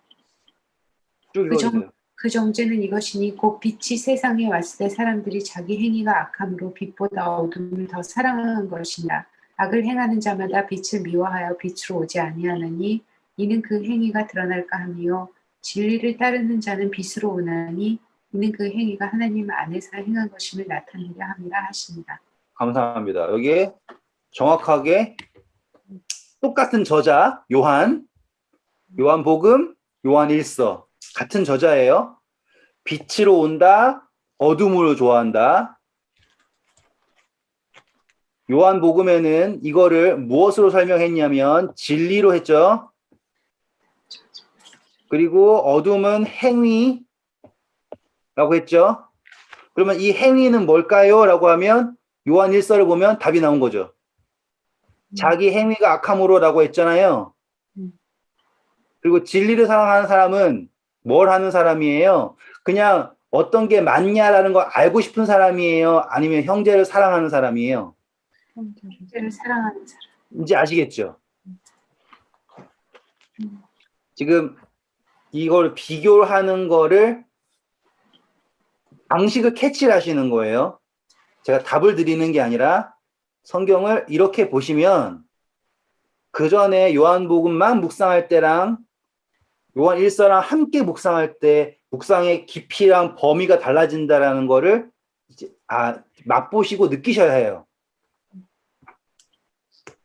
쭉 읽어주세요. 그 정죄는 이것이니 곧 빛이 세상에 왔을 때 사람들이 자기 행위가 악함으로 빛보다 어둠을 더 사랑한 것이라. 악을 행하는 자마다 빛을 미워하여 빛으로 오지 아니하느니 이는 그 행위가 드러날까 함이요 진리를 따르는 자는 빛으로 오나니 이는 그 행위가 하나님 안에서 행한 것임을 나타내려 함이라 하십니다. 감사합니다. 여기에 정확하게 똑같은 저자 요한복음, 요한일서 같은 저자예요. 빛으로 온다, 어둠으로 좋아한다. 요한복음에는 이거를 무엇으로 설명했냐면 진리로 했죠. 그리고 어둠은 행위라고 했죠. 그러면 이 행위는 뭘까요? 라고 하면 요한일서를 보면 답이 나온 거죠. 자기 행위가 악함으로 라고 했잖아요. 그리고 진리를 사랑하는 사람은 뭘 하는 사람이에요? 그냥 어떤 게 맞냐라는 걸 알고 싶은 사람이에요? 아니면 형제를 사랑하는 사람이에요? 형제를 사랑하는 사람. 이제 아시겠죠? 지금 이걸 비교하는 거를 방식을 캐치를 하시는 거예요. 제가 답을 드리는 게 아니라 성경을 이렇게 보시면 그 전에 요한복음만 묵상할 때랑 요한일서랑 함께 묵상할 때 묵상의 깊이랑 범위가 달라진다라는 거를 이제 맛보시고 느끼셔야 해요.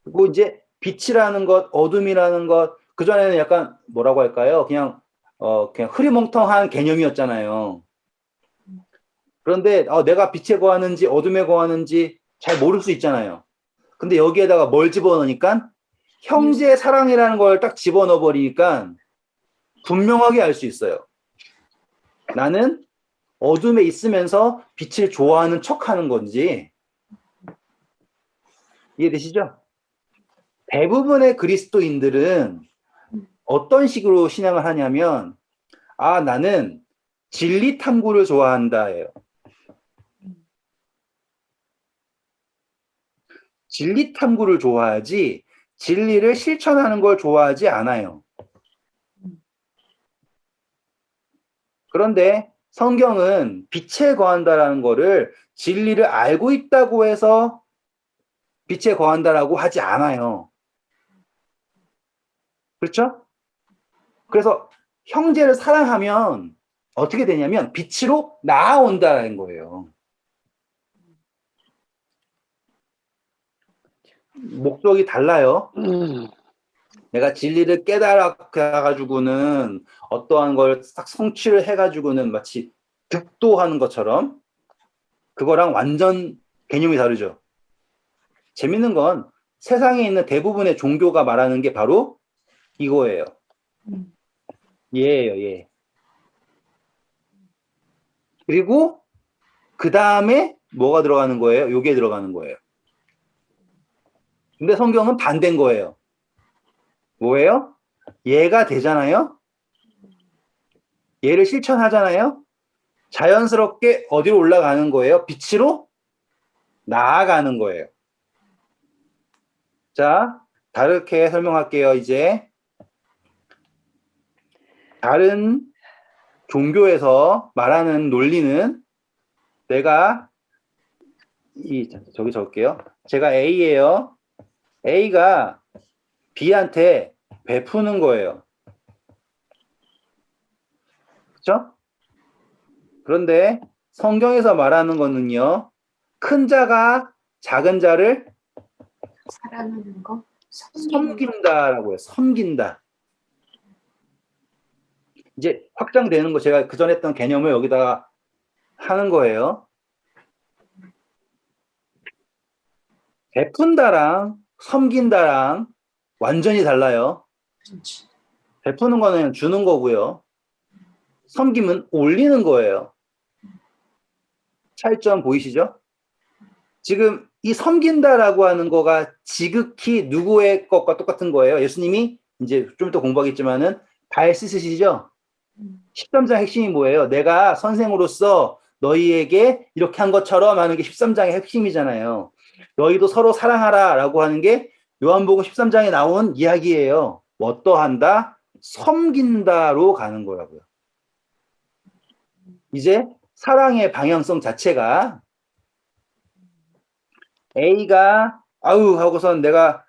그리고 이제 빛이라는 것, 어둠이라는 것, 그전에는 약간 뭐라고 할까요? 그냥 흐리멍텅한 개념이었잖아요. 그런데 내가 빛에 거하는지 어둠에 거하는지 잘 모를 수 있잖아요. 근데 여기에다가 뭘 집어넣으니까 형제 사랑이라는 걸 딱 집어넣어 버리니까 분명하게 알 수 있어요. 나는 어둠에 있으면서 빛을 좋아하는 척하는 건지 이해되시죠? 대부분의 그리스도인들은 어떤 식으로 신앙을 하냐면 나는 진리 탐구를 좋아한다예요. 진리 탐구를 좋아하지 진리를 실천하는 걸 좋아하지 않아요. 그런데 성경은 빛에 거한다라는 거를 진리를 알고 있다고 해서 빛에 거한다라고 하지 않아요. 그렇죠? 그래서 형제를 사랑하면 어떻게 되냐면 빛으로 나아온다는 거예요. 목적이 달라요. 내가 진리를 깨달아가지고는 어떠한 걸 딱 성취를 해가지고는 마치 득도하는 것처럼 그거랑 완전 개념이 다르죠. 재밌는 건 세상에 있는 대부분의 종교가 말하는 게 바로 이거예요. 예예요, 예. 그리고 그 다음에 뭐가 들어가는 거예요? 요게 들어가는 거예요. 근데 성경은 반대인 거예요. 뭐예요? 얘가 되잖아요? 얘를 실천하잖아요? 자연스럽게 어디로 올라가는 거예요? 빛으로 나아가는 거예요. 자, 다르게 설명할게요, 이제. 다른 종교에서 말하는 논리는 내가 저기 적을게요. 제가 A예요. A가 B한테 베푸는 거예요. 그렇죠? 그런데 성경에서 말하는 거는요. 큰 자가 작은 자를 사랑하는 거, 섬기는 거. 섬긴다라고 해요. 섬긴다. 이제 확장되는 거 제가 그전에 했던 개념을 여기다가 하는 거예요. 베푼다랑 섬긴다랑 완전히 달라요. 그렇지. 베푸는 거는 주는 거고요. 섬김은 올리는 거예요. 차이점 보이시죠? 지금 이 섬긴다라고 하는 거가 지극히 누구의 것과 똑같은 거예요. 예수님이 이제 좀 더 공부하겠지만은 발 씻으시죠? 13장 핵심이 뭐예요? 내가 선생으로서 너희에게 이렇게 한 것처럼 하는 게 13장의 핵심이잖아요. 너희도 서로 사랑하라 라고 하는 게 요한복음 13장에 나온 이야기예요. 어떠한다? 섬긴다로 가는 거라고요. 이제 사랑의 방향성 자체가 A가 아우 하고선 내가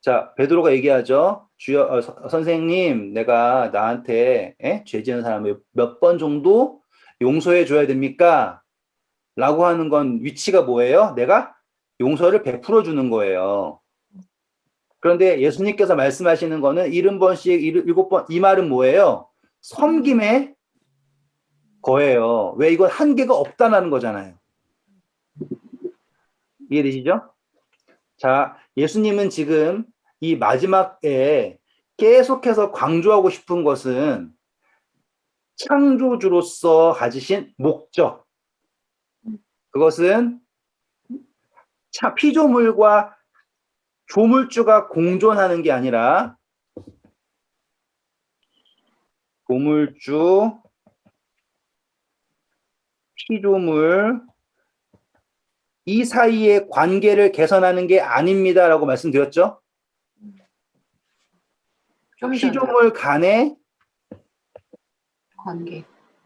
자 베드로가 얘기하죠. 주여 선생님 내가 나한테 죄 지은 사람을 몇 번 정도 용서해 줘야 됩니까? 라고 하는 건 위치가 뭐예요? 내가 용서를 베풀어 주는 거예요. 그런데 예수님께서 말씀하시는 거는 70번씩 7번 이 말은 뭐예요? 섬김의 거예요. 왜 이건 한계가 없다는 거잖아요. 이해되시죠? 자, 예수님은 지금 이 마지막에 계속해서 강조하고 싶은 것은 창조주로서 가지신 목적. 그것은 피조물과 조물주가 공존하는 게 아니라 조물주, 피조물 이 사이의 관계를 개선하는 게 아닙니다라고 말씀드렸죠? 좀 전에 피조물 간의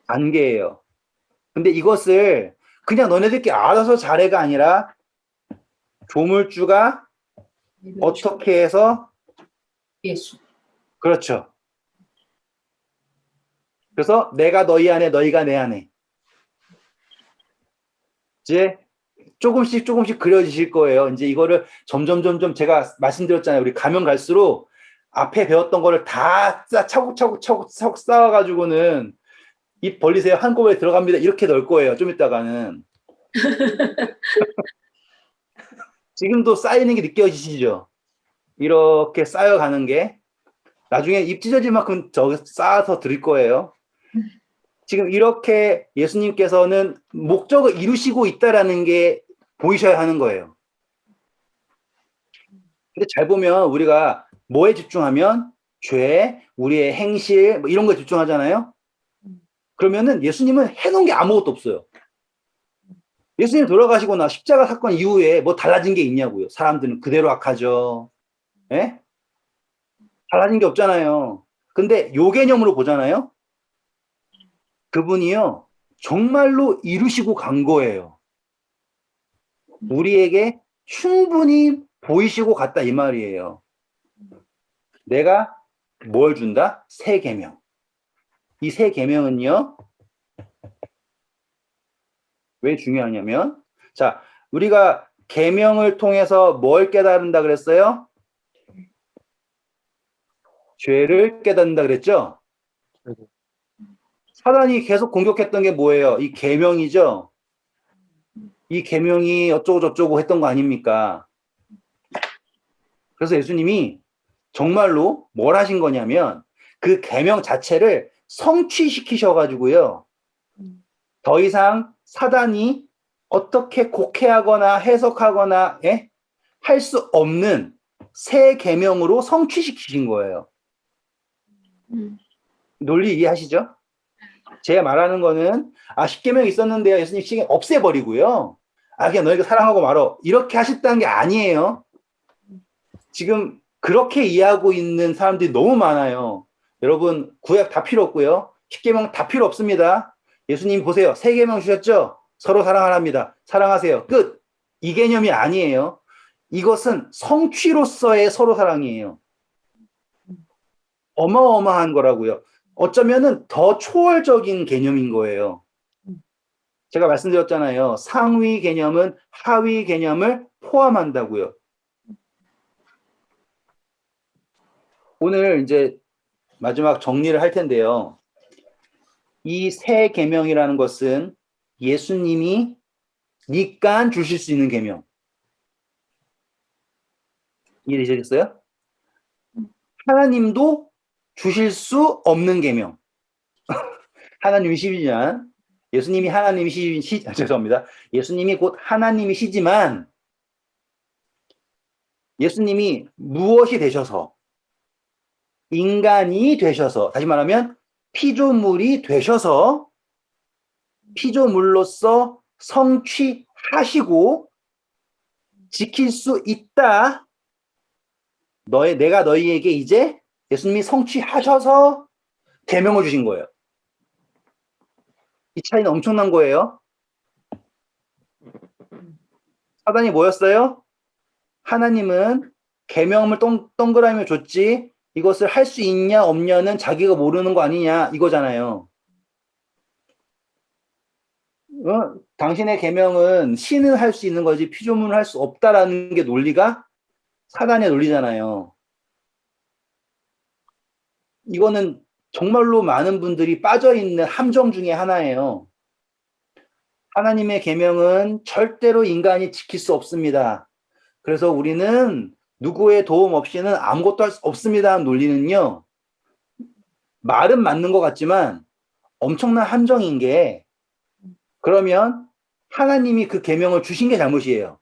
관계예요. 근데 이것을 그냥 너네들끼리 알아서 잘해가 아니라 조물주가 어떻게 해서 예수. 그렇죠. 그래서 내가 너희 안에 너희가 내 안에 이제 조금씩 그려지실 거예요. 이제 이거를 점점 제가 말씀드렸잖아요. 우리 가면 갈수록 앞에 배웠던 거를 다 차곡차곡 쌓아가지고는 입 벌리세요. 한꺼번에 들어갑니다. 이렇게 넣을 거예요. 좀 이따가는. 지금도 쌓이는 게 느껴지시죠? 이렇게 쌓여가는 게 나중에 입 찢어질 만큼 쌓아서 드릴 거예요. 지금 이렇게 예수님께서는 목적을 이루시고 있다라는 게 보이셔야 하는 거예요. 근데 잘 보면 우리가 뭐에 집중하면 죄, 우리의 행실 뭐 이런 거에 집중하잖아요. 그러면은 예수님은 해놓은 게 아무것도 없어요. 예수님 돌아가시거나 십자가 사건 이후에 뭐 달라진 게 있냐고요. 사람들은 그대로 악하죠. 예? 달라진 게 없잖아요. 근데 요 개념으로 보잖아요. 그분이요. 정말로 이루시고 간 거예요. 우리에게 충분히 보이시고 갔다 이 말이에요. 내가 뭘 준다? 새 계명. 이 새 계명은요. 왜 중요하냐면 자, 우리가 계명을 통해서 뭘 깨달은다 그랬어요? 죄를 깨닫는다 그랬죠? 사단이 계속 공격했던 게 뭐예요? 이 계명이죠? 이 계명이 어쩌고 저쩌고 했던 거 아닙니까? 그래서 예수님이 정말로 뭘 하신 거냐면 그 계명 자체를 성취시키셔가지고요. 더 이상 사단이 어떻게 곡해하거나 해석하거나 할 수 없는 새 계명으로 성취시키신 거예요. 논리 이해하시죠? 제가 말하는 거는 10계명이 있었는데요. 예수님 시계 없애버리고요. 그냥 너희가 사랑하고 말어. 이렇게 하셨다는 게 아니에요. 지금 그렇게 이해하고 있는 사람들이 너무 많아요. 여러분 구약 다 필요 없고요. 10계명 다 필요 없습니다. 예수님 보세요. 3계명 주셨죠? 서로 사랑하랍니다. 사랑하세요. 끝. 이 개념이 아니에요. 이것은 성취로서의 서로 사랑이에요. 어마어마한 거라고요. 어쩌면은 더 초월적인 개념인 거예요. 제가 말씀드렸잖아요. 상위 개념은 하위 개념을 포함한다고요. 오늘 이제 마지막 정리를 할 텐데요. 이 새 계명이라는 것은 예수님이 니깐 주실 수 있는 계명. 이해되시겠어요? 하나님도 주실 수 없는 계명. 하나님이시지만 예수님이 죄송합니다. 예수님이 곧 하나님이시지만 예수님이 무엇이 되셔서 인간이 되셔서 다시 말하면 피조물이 되셔서 피조물로서 성취하시고 지킬 수 있다. 내가 너희에게 이제 예수님이 성취하셔서 계명을 주신 거예요. 이 차이는 엄청난 거예요. 사단이 뭐였어요? 하나님은 계명을 동그라미를 줬지 이것을 할 수 있냐 없냐는 자기가 모르는 거 아니냐 이거잖아요. 당신의 계명은 신은 할 수 있는 거지 피조물은 할 수 없다라는 게 논리가 사단의 논리잖아요. 이거는 정말로 많은 분들이 빠져있는 함정 중에 하나예요. 하나님의 계명은 절대로 인간이 지킬 수 없습니다. 그래서 우리는 누구의 도움 없이는 아무것도 할 수 없습니다. 논리는요. 말은 맞는 것 같지만 엄청난 함정인 게 그러면 하나님이 그 계명을 주신 게 잘못이에요.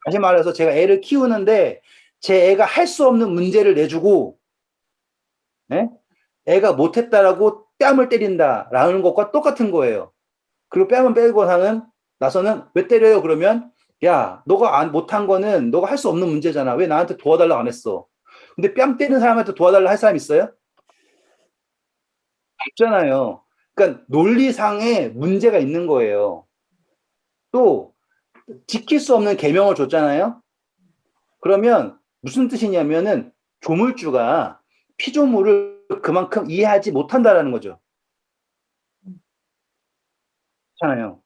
다시 말해서 제가 애를 키우는데 제 애가 할 수 없는 문제를 내주고 애가 못했다라고 뺨을 때린다라는 것과 똑같은 거예요. 그리고 뺨을 빼고 나서는 왜 때려요? 그러면 야 너가 못한 거는 너가 할 수 없는 문제잖아. 왜 나한테 도와달라고 안 했어? 근데 뺨 때리는 사람한테 도와달라고 할 사람 있어요? 없잖아요. 그러니까 논리상의 문제가 있는 거예요. 또 지킬 수 없는 계명을 줬잖아요. 그러면 무슨 뜻이냐면은 조물주가 피조물을 그만큼 이해하지 못한다라는 거죠. 그렇잖아요.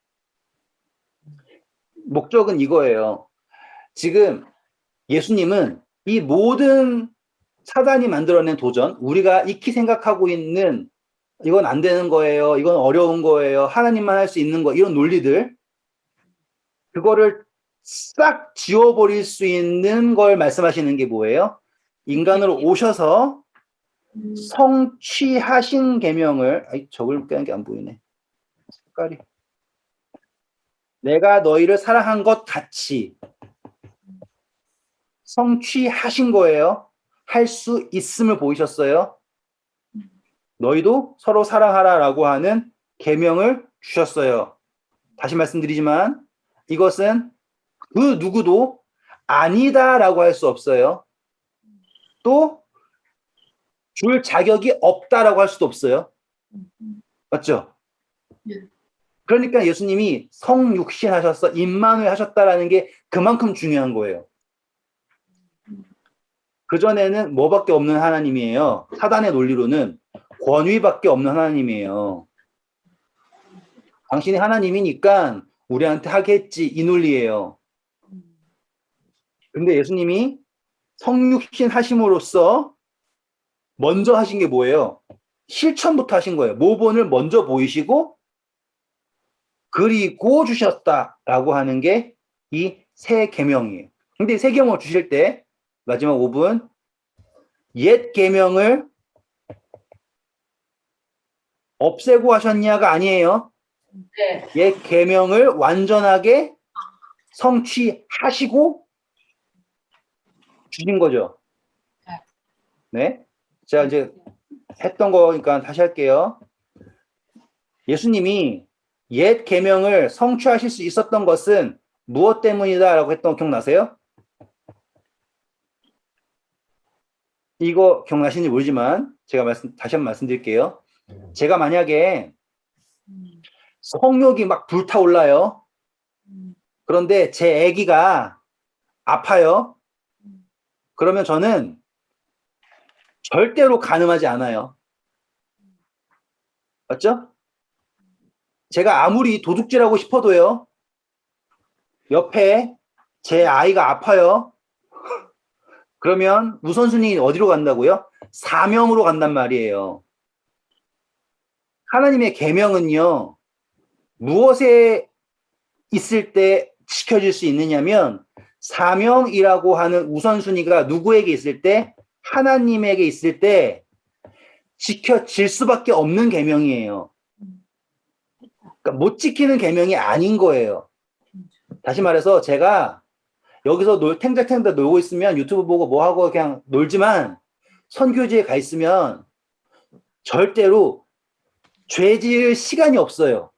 목적은 이거예요. 지금 예수님은 이 모든 사단이 만들어낸 도전, 우리가 익히 생각하고 있는 이건 안 되는 거예요. 이건 어려운 거예요. 하나님만 할 수 있는 거 이런 논리들 그거를 싹 지워버릴 수 있는 걸 말씀하시는 게 뭐예요? 인간으로 오셔서 성취하신 계명을 적을 빼는 게 안 보이네. 색깔이 내가 너희를 사랑한 것 같이 성취하신 거예요. 할 수 있음을 보이셨어요. 너희도 서로 사랑하라라고 하는 계명을 주셨어요. 다시 말씀드리지만 이것은 그 누구도 아니다라고 할 수 없어요. 또 줄 자격이 없다라고 할 수도 없어요. 맞죠? 그러니까 예수님이 성육신 하셔서 임마누엘 하셨다라는 게 그만큼 중요한 거예요. 그전에는 뭐밖에 없는 하나님이에요. 사단의 논리로는 권위밖에 없는 하나님이에요. 당신이 하나님이니까 우리한테 하겠지 이 논리예요. 근데 예수님이 성육신 하심으로써 먼저 하신 게 뭐예요? 실천부터 하신 거예요. 모본을 먼저 보이시고 그리고 주셨다라고 하는 게 이 새 계명이에요. 근데 새 계명을 주실 때 마지막 5분 옛 계명을 없애고 하셨냐가 아니에요. 네. 옛 계명을 완전하게 성취하시고 주신 거죠. 네. 자, 이제 했던 거니까 다시 할게요. 예수님이 옛 계명을 성취하실 수 있었던 것은 무엇 때문이다라고 했던 거 기억나세요? 이거 기억나시는지 모르지만 제가 다시 한번 말씀드릴게요. 제가 만약에 성욕이 막 불타올라요. 그런데 제 아기가 아파요. 그러면 저는 절대로 가늠하지 않아요. 맞죠? 제가 아무리 도둑질하고 싶어도요. 옆에 제 아이가 아파요. 그러면 우선순위 어디로 간다고요? 사명으로 간단 말이에요. 하나님의 계명은요. 무엇에 있을 때 지켜질 수 있느냐면 사명이라고 하는 우선순위가 누구에게 있을 때 하나님에게 있을 때 지켜질 수밖에 없는 계명이에요. 그러니까 못 지키는 계명이 아닌 거예요. 다시 말해서 제가 여기서 탱자탱자 놀고 있으면 유튜브 보고 뭐 하고 그냥 놀지만 선교지에 가 있으면 절대로 죄 지을 시간이 없어요.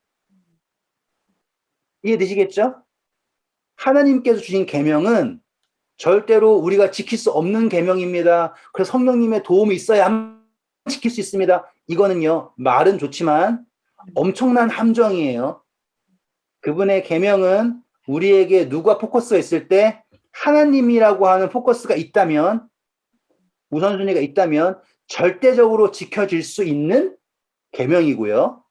이해되시겠죠? 하나님께서 주신 계명은 절대로 우리가 지킬 수 없는 계명입니다. 그래서 성령님의 도움이 있어야 지킬 수 있습니다. 이거는요, 말은 좋지만 엄청난 함정이에요. 그분의 계명은 우리에게 누가 포커스가 있을 때 하나님이라고 하는 포커스가 있다면, 우선순위가 있다면 절대적으로 지켜질 수 있는 계명이고요.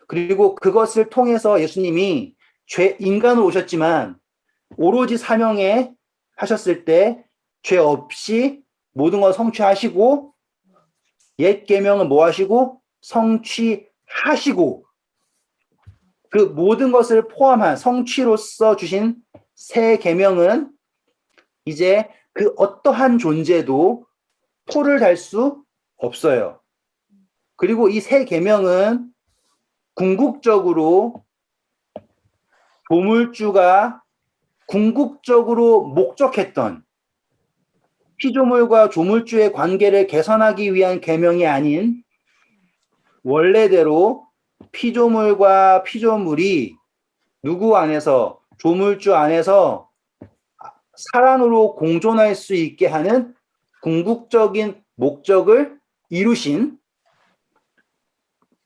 그리고 그것을 통해서 예수님이 인간으로 오셨지만 오로지 사명에 하셨을 때 죄 없이 모든 걸 성취하시고 옛 계명은 뭐 하시고 성취하시고 그 모든 것을 포함한 성취로서 주신 새 계명은 이제 그 어떠한 존재도 포를 달 수 없어요. 그리고 이 새 계명은 궁극적으로 조물주가 궁극적으로 목적했던 피조물과 조물주의 관계를 개선하기 위한 계명이 아닌 원래대로 피조물과 피조물이 누구 안에서 조물주 안에서 사랑으로 공존할 수 있게 하는 궁극적인 목적을 이루신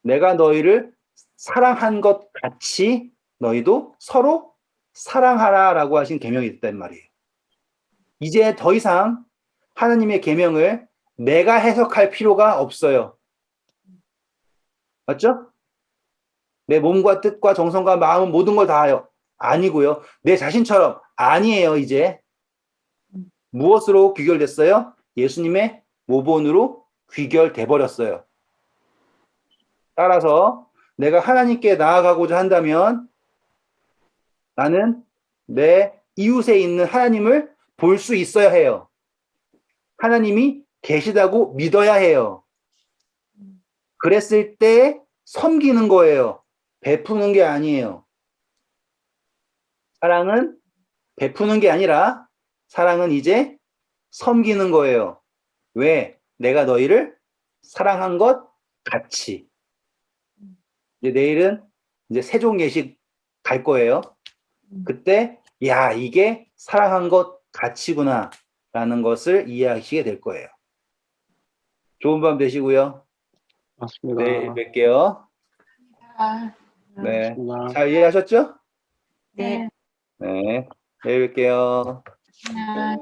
내가 너희를 사랑한 것 같이 너희도 서로 사랑하라라고 하신 계명이 있단 말이에요. 이제 더 이상 하나님의 계명을 내가 해석할 필요가 없어요. 맞죠? 내 몸과 뜻과 정성과 마음은 모든 걸 다하여. 아니고요. 내 자신처럼 아니에요. 이제 무엇으로 귀결됐어요? 예수님의 모본으로 귀결돼 버렸어요. 따라서 내가 하나님께 나아가고자 한다면 나는 내 이웃에 있는 하나님을 볼 수 있어야 해요. 하나님이 계시다고 믿어야 해요. 그랬을 때 섬기는 거예요. 베푸는 게 아니에요. 사랑은 베푸는 게 아니라 사랑은 이제 섬기는 거예요. 왜? 내가 너희를 사랑한 것 같이. 이제 내일은 이제 세종 예식 갈 거예요. 그때 야 이게 사랑한 것 같이구나 라는 것을 이해하시게 될 거예요. 좋은 밤 되시고요. 맞습니다. 내일 뵐게요. 아, 네. 맞습니다. 잘 이해하셨죠? 네. 네. 내일 뵐게요. 아.